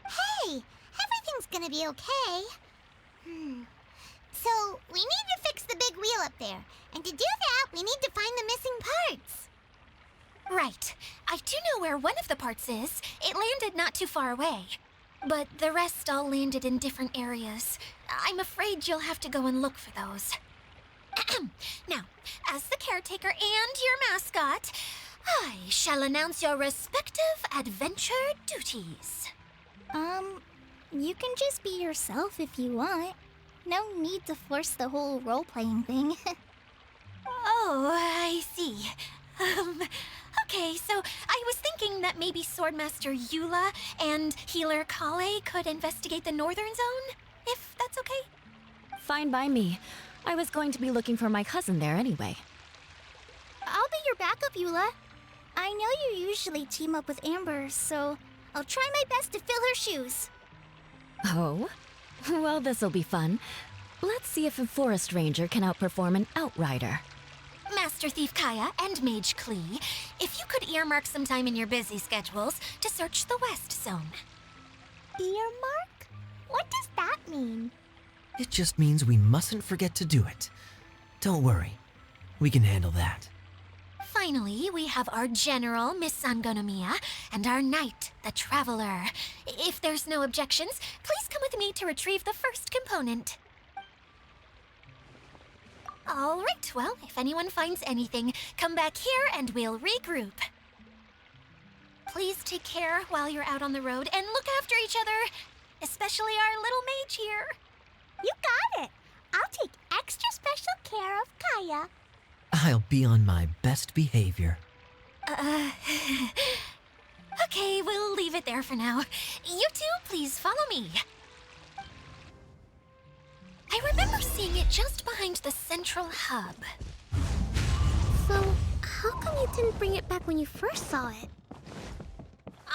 [SPEAKER 2] Hey, everything's gonna be okay. So, we need to fix the big wheel up there. And to do that, we need to find the missing parts.
[SPEAKER 8] Right. I do know where one of the parts is. It landed not too far away. But the rest all landed in different areas. I'm afraid you'll have to go and look for those. Now, as the caretaker and your mascot, I shall announce your respective adventure duties.
[SPEAKER 3] You can just be yourself if you want. No need to force the whole role-playing thing.
[SPEAKER 8] Oh, I see. Okay, so I was thinking that maybe Swordmaster Eula and Healer Kale could investigate the northern zone, if that's okay?
[SPEAKER 4] Fine by me. I was going to be looking for my cousin there anyway.
[SPEAKER 3] I'll be your backup, Eula. I know you usually team up with Amber, so I'll try my best to fill her shoes.
[SPEAKER 4] Oh? Well, this'll be fun. Let's see if a forest ranger can outperform an outrider.
[SPEAKER 8] Master Thief Kaya and Mage Klee, if you could earmark some time in your busy schedules to search the West Zone.
[SPEAKER 2] Earmark? What does that mean?
[SPEAKER 5] It just means we mustn't forget to do it. Don't worry. We can handle that.
[SPEAKER 8] Finally, we have our General, Miss Sangonomiya, and our Knight, the Traveler. If there's no objections, please come with me to retrieve the first component. All right, well, if anyone finds anything, come back here and we'll regroup. Please take care while you're out on the road and look after each other, especially our little mage here.
[SPEAKER 2] You got it. I'll take extra special care of Kaya.
[SPEAKER 5] I'll be on my best behavior.
[SPEAKER 8] Okay, we'll leave it there for now. You two, please follow me. I remember seeing it just behind the central hub.
[SPEAKER 7] So, how come you didn't bring it back when you first saw it?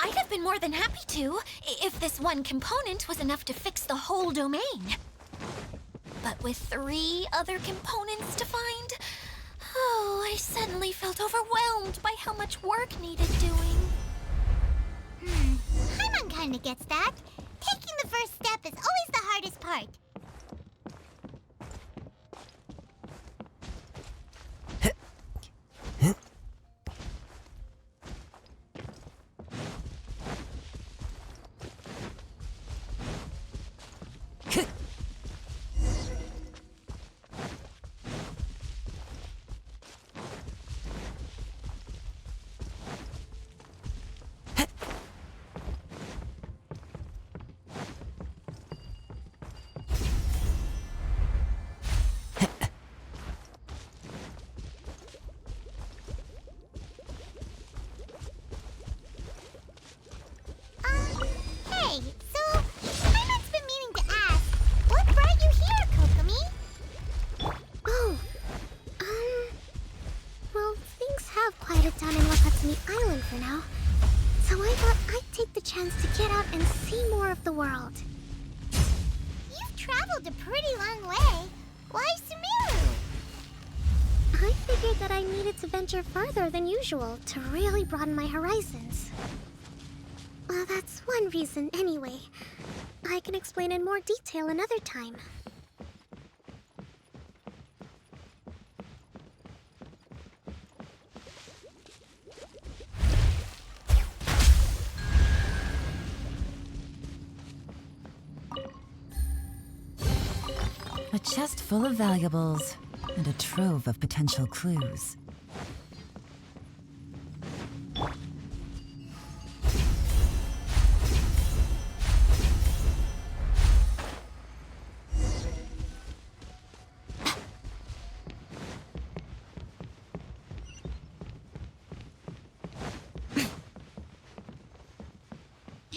[SPEAKER 8] I'd have been more than happy to, if this one component was enough to fix the whole domain. But with 3 other components to find, I suddenly felt overwhelmed by how much work needed doing.
[SPEAKER 2] Paimon kinda gets that. Taking the first step is always the hardest part. Hey, so Paimon's been meaning to ask, what brought you here, Kokomi?
[SPEAKER 7] Oh, well, things have quieted down in Wakatsumi Island for now. So I thought I'd take the chance to get out and see more of the world.
[SPEAKER 2] You've traveled a pretty long way. Why Sumeru?
[SPEAKER 7] I figured that I needed to venture further than usual to really broaden my horizons. Well, that's one reason anyway. I can explain in more detail another time.
[SPEAKER 9] A chest full of valuables and a trove of potential clues.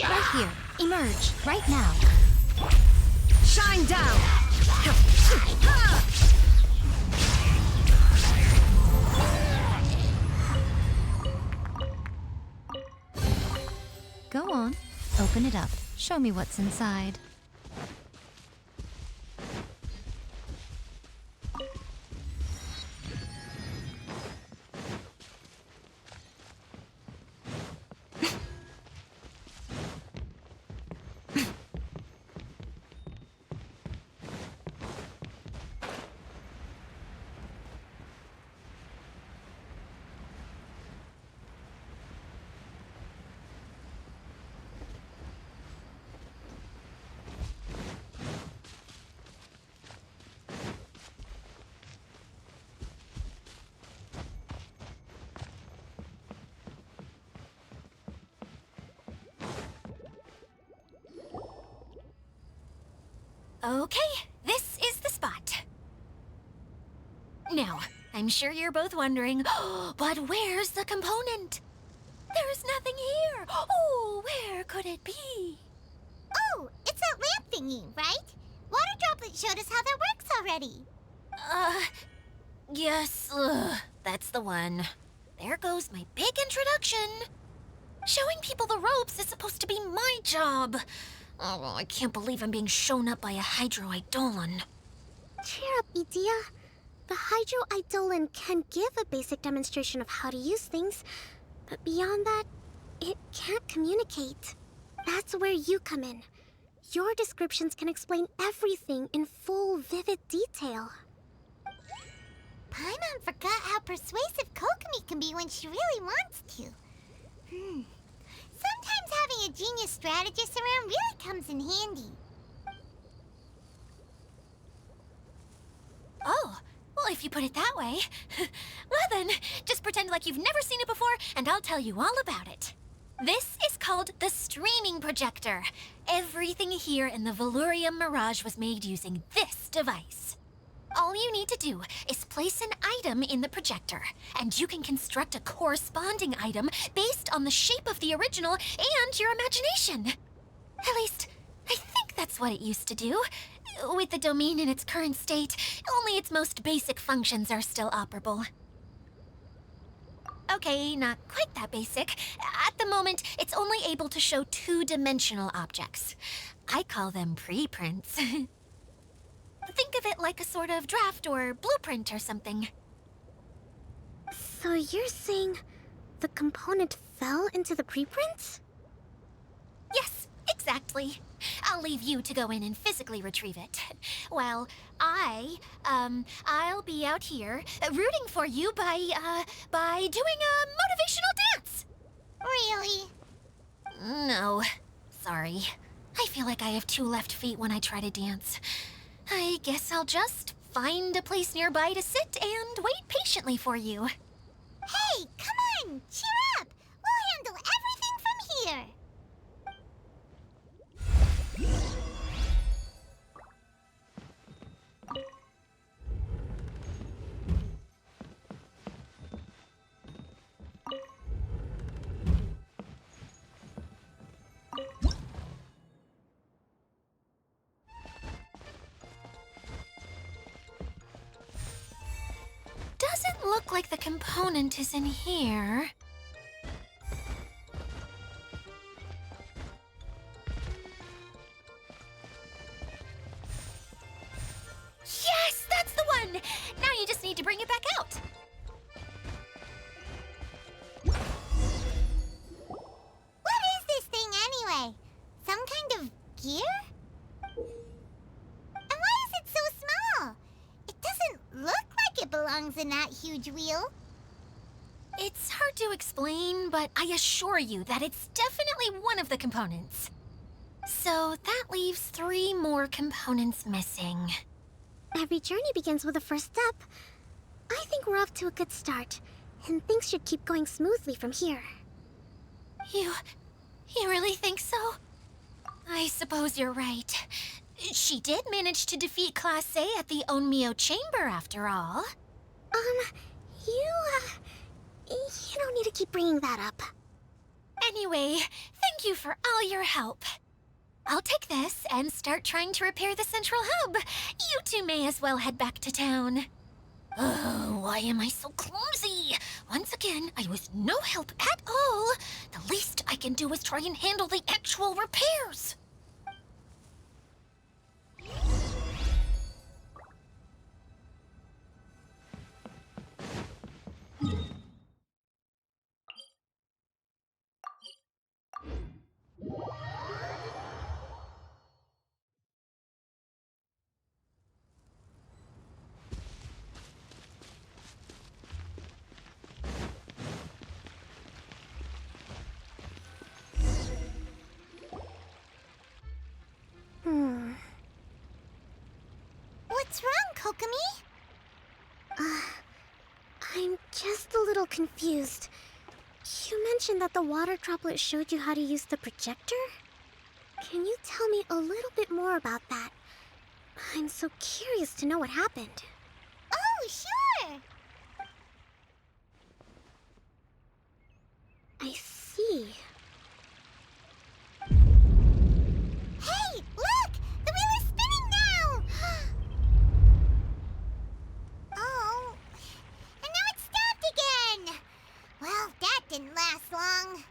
[SPEAKER 3] Right here. Emerge. Right now.
[SPEAKER 9] Shine down!
[SPEAKER 3] Go on. Open it up. Show me what's inside.
[SPEAKER 8] Okay, this is the spot. Now, I'm sure you're both wondering, but where's the component? There's nothing here. Oh, where could it be?
[SPEAKER 2] Oh, it's that lamp thingy, right? Water Droplet showed us how that works already.
[SPEAKER 8] Yes, that's the one. There goes my big introduction. Showing people the ropes is supposed to be my job. Oh, I can't believe I'm being shown up by a Hydro-Eidolon.
[SPEAKER 7] Cheer up, Edea. The Hydro-Eidolon can give a basic demonstration of how to use things, but beyond that, it can't communicate. That's where you come in. Your descriptions can explain everything in full, vivid detail.
[SPEAKER 2] Paimon forgot how persuasive Kokomi can be when she really wants to. Sometimes having a genius strategist around really comes in handy.
[SPEAKER 8] Oh, well, if you put it that way. Well then, just pretend like you've never seen it before, and I'll tell you all about it. This is called the streaming projector. Everything here in the Valurium Mirage was made using this device. All you need to do is place an item in the projector, and you can construct a corresponding item based on the shape of the original and your imagination. At least, I think that's what it used to do. With the domain in its current state, only its most basic functions are still operable. Okay, not quite that basic. At the moment, it's only able to show two-dimensional objects. I call them preprints. Think of it like a sort of draft or blueprint or something.
[SPEAKER 7] So you're saying the component fell into the preprints?
[SPEAKER 8] Yes, exactly. I'll leave you to go in and physically retrieve it. Well, I'll be out here rooting for you by doing a motivational dance.
[SPEAKER 2] Really?
[SPEAKER 8] No, sorry. I feel like I have two left feet when I try to dance. I guess I'll just find a place nearby to sit and wait patiently for you.
[SPEAKER 2] Hey, come on! Cheer up! We'll handle everything from here!
[SPEAKER 8] Doesn't look like the component is in here. Yes, that's the one! Now you just need to bring it back out.
[SPEAKER 2] What is this thing anyway? Some kind of gear? And why is it so small? It doesn't look like it belongs in that huge wheel.
[SPEAKER 8] It's hard to explain, but I assure you that it's definitely one of the components. So that leaves 3 more components missing.
[SPEAKER 7] Every journey begins with a first step. I think we're off to a good start, and things should keep going smoothly from here.
[SPEAKER 8] You really think so? I suppose you're right. She did manage to defeat Class A at the Onmyo Chamber, after all.
[SPEAKER 7] You don't need to keep bringing that up.
[SPEAKER 8] Anyway, thank you for all your help. I'll take this and start trying to repair the central hub. You two may as well head back to town. Oh, why am I so clumsy? Once again, I was no help at all. The least I can do is try and handle the actual repairs.
[SPEAKER 2] What's wrong, Kokomi?
[SPEAKER 7] I'm just a little confused. You mentioned that the water droplet showed you how to use the projector? Can you tell me a little bit more about that? I'm so curious to know what happened.
[SPEAKER 2] Oh, sure!
[SPEAKER 7] I see.
[SPEAKER 2] Hey, look! The wheel is spinning now! Oh, and now it's stopped again! Well, that didn't last long.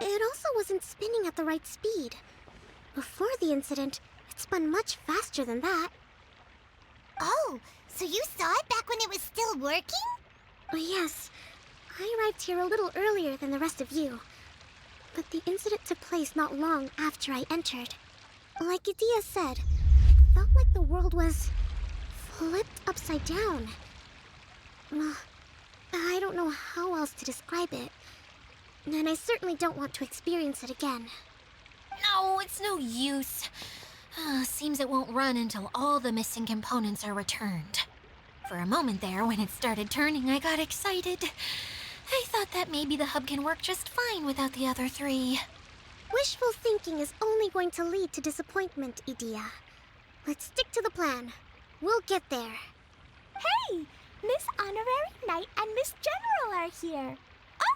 [SPEAKER 7] It also wasn't spinning at the right speed. Before the incident, it spun much faster than that.
[SPEAKER 3] Oh, so you saw it back when it was still working?
[SPEAKER 7] Oh, yes. I arrived here a little earlier than the rest of you. But the incident took place not long after I entered. Like Idia said, it felt like the world was flipped upside down. Well, I don't know how else to describe it. And I certainly don't want to experience it again.
[SPEAKER 8] No, it's no use. Seems it won't run until all the missing components are returned. For a moment there, when it started turning, I got excited. I thought that maybe the hub can work just fine without the other three.
[SPEAKER 7] Wishful thinking is only going to lead to disappointment, Idia. Let's stick to the plan. We'll get there.
[SPEAKER 2] Hey, Miss Honorary Knight and Miss General are here.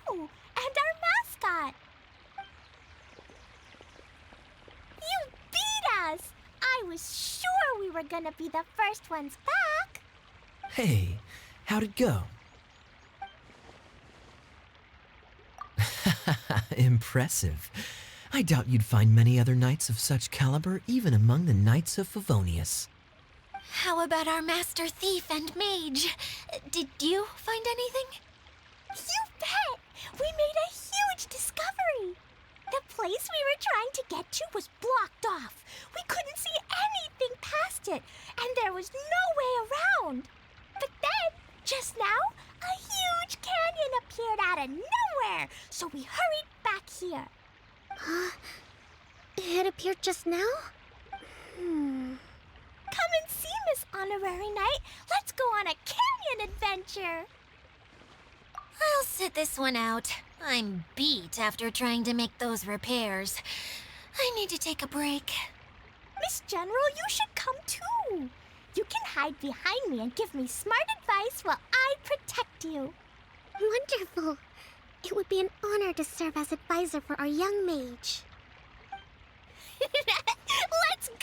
[SPEAKER 2] Oh, and our mascot. You beat us! I was sure we were gonna be the first ones back.
[SPEAKER 5] Hey, how'd it go? Impressive. I doubt you'd find many other knights of such caliber even among the Knights of Favonius.
[SPEAKER 8] How about our master thief and mage? Did you find anything?
[SPEAKER 2] You bet! We made a huge discovery. The place we were trying to get to was blocked off. We couldn't see anything past it, and there was no way around. But then, just now, a huge canyon appeared out of nowhere, so we hurried back here.
[SPEAKER 7] It appeared just now?
[SPEAKER 2] Come and see, Miss Honorary Knight. Let's go on a canyon adventure.
[SPEAKER 8] I'll sit this one out. I'm beat after trying to make those repairs. I need to take a break.
[SPEAKER 2] Miss General, you should come too. You can hide behind me and give me smart advice while I protect you.
[SPEAKER 7] Wonderful. It would be an honor to serve as advisor for our young mage.
[SPEAKER 2] Let's go!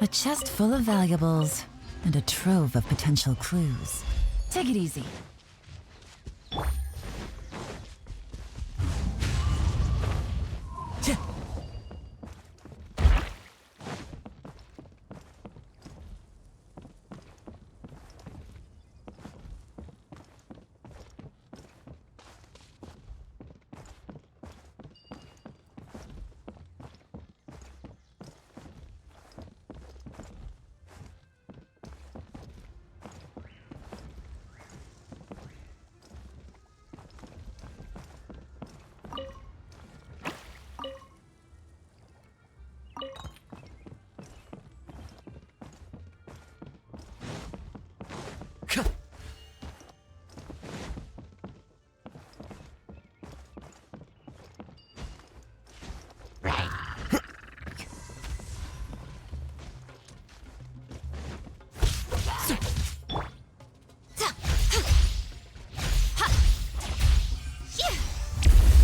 [SPEAKER 9] A chest full of valuables and a trove of potential clues. Take it easy.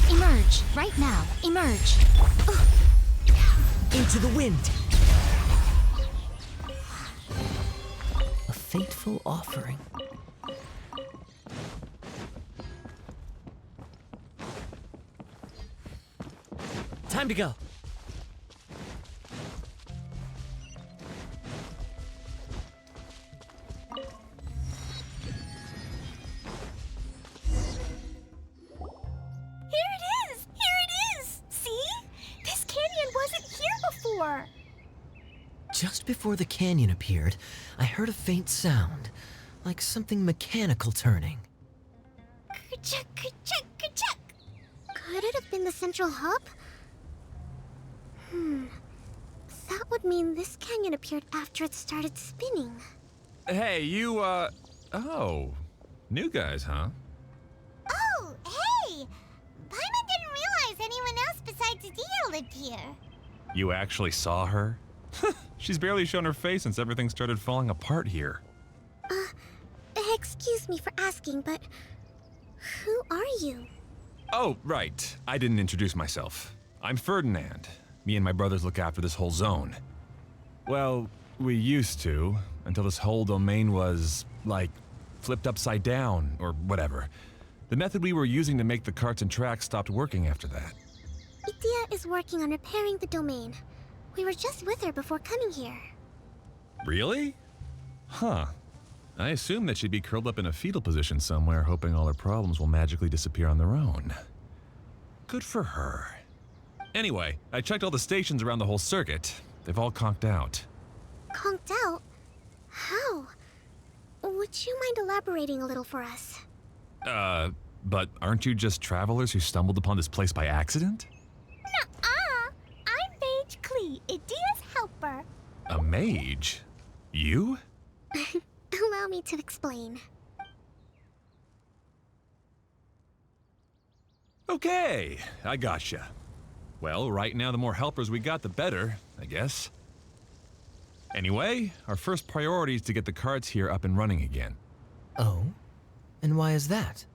[SPEAKER 3] Emerge, right now. Emerge.
[SPEAKER 5] Into the wind! A fateful offering.
[SPEAKER 1] Time to go.
[SPEAKER 5] before the canyon appeared, I heard a faint sound, like something mechanical turning.
[SPEAKER 2] Ka-chuck, ka-chuck, ka-chuck.
[SPEAKER 7] Could it have been the central hub? That would mean this canyon appeared after it started spinning.
[SPEAKER 10] Hey, you, oh. New guys, huh?
[SPEAKER 2] Oh, hey! Paimon didn't realize anyone else besides Dia lived here.
[SPEAKER 10] You actually saw her? She's barely shown her face since everything started falling apart here.
[SPEAKER 7] Excuse me for asking, but who are you?
[SPEAKER 10] Oh, right. I didn't introduce myself. I'm Ferdinand. Me and my brothers look after this whole zone. Well, we used to, until this whole domain was, like, flipped upside down, or whatever. The method we were using to make the carts and tracks stopped working after that.
[SPEAKER 7] Idia is working on repairing the domain. We were just with her before coming here.
[SPEAKER 10] Really? Huh. I assumed that she'd be curled up in a fetal position somewhere, hoping all her problems will magically disappear on their own. Good for her. Anyway, I checked all the stations around the whole circuit. They've all conked out.
[SPEAKER 7] Conked out? How? Would you mind elaborating a little for us?
[SPEAKER 10] But aren't you just travelers who stumbled upon this place by accident?
[SPEAKER 2] Nuh-uh! I'm Mage Klee, Idia's helper.
[SPEAKER 10] A mage? You?
[SPEAKER 7] Allow me to explain.
[SPEAKER 10] Okay, I gotcha. Well, right now the more helpers we got, the better, I guess. Anyway, our first priority is to get the carts here up and running again.
[SPEAKER 5] Oh? And why is that?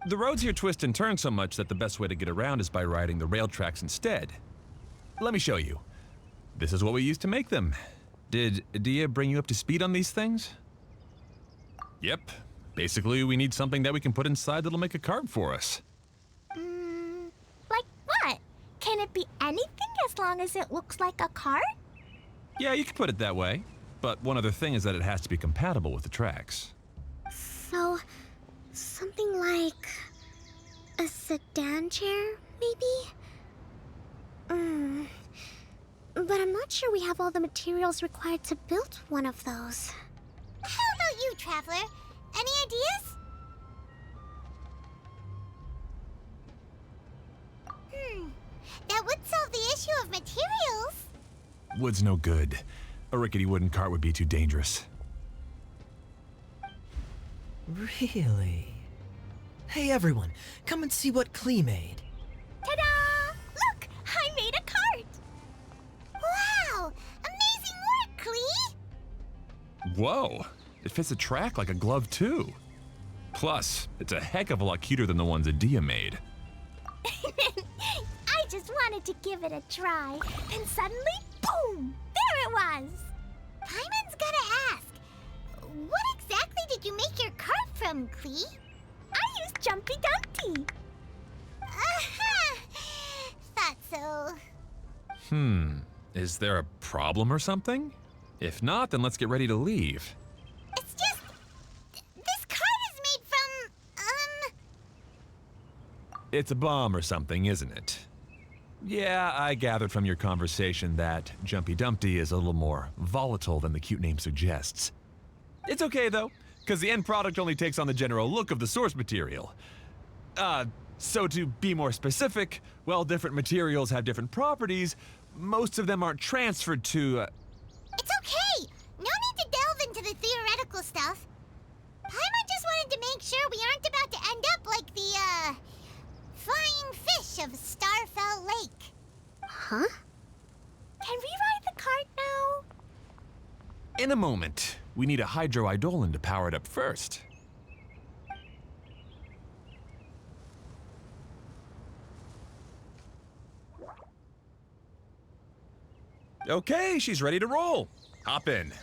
[SPEAKER 10] The roads here twist and turn so much that the best way to get around is by riding the rail tracks instead. Let me show you. This is what we used to make them. Did Dia bring you up to speed on these things? Yep. Basically, we need something that we can put inside that'll make a cart for us.
[SPEAKER 2] Like what? Can it be anything as long as it looks like a cart?
[SPEAKER 10] Yeah, you can put it that way. But one other thing is that it has to be compatible with the tracks.
[SPEAKER 7] So, something like a sedan chair, maybe? But I'm not sure we have all the materials required to build one of those.
[SPEAKER 2] How about you, Traveler? Any ideas? That would solve the issue of materials.
[SPEAKER 10] Wood's no good. A rickety wooden cart would be too dangerous.
[SPEAKER 5] Really? Hey everyone, come and see what Klee made.
[SPEAKER 2] Ta-da! Look! I made a cart! Wow! Amazing work, Klee!
[SPEAKER 10] Whoa! It fits a track like a glove, too. Plus, it's a heck of a lot cuter than the ones Adia made.
[SPEAKER 2] I just wanted to give it a try, and suddenly, boom! There it was! Paimon's gotta ask, what exactly did you make your cart from, Klee? I used Jumpy Dumpty. Thought so.
[SPEAKER 10] Is there a problem or something? If not, then let's get ready to leave.
[SPEAKER 2] It's just, this cart is made from,
[SPEAKER 10] It's a bomb or something, isn't it? Yeah, I gathered from your conversation that Jumpy Dumpty is a little more volatile than the cute name suggests. It's okay, though, because the end product only takes on the general look of the source material. So to be more specific, while different materials have different properties, most of them aren't transferred to,
[SPEAKER 2] It's okay! No need to delve into the theoretical stuff. Paimon just wanted to make sure we aren't about to end up like the, flying fish of Starfell Lake.
[SPEAKER 7] Huh?
[SPEAKER 2] Can we ride the cart now?
[SPEAKER 10] In a moment. We need a hydroidolin to power it up first. Okay, she's ready to roll. Hop in.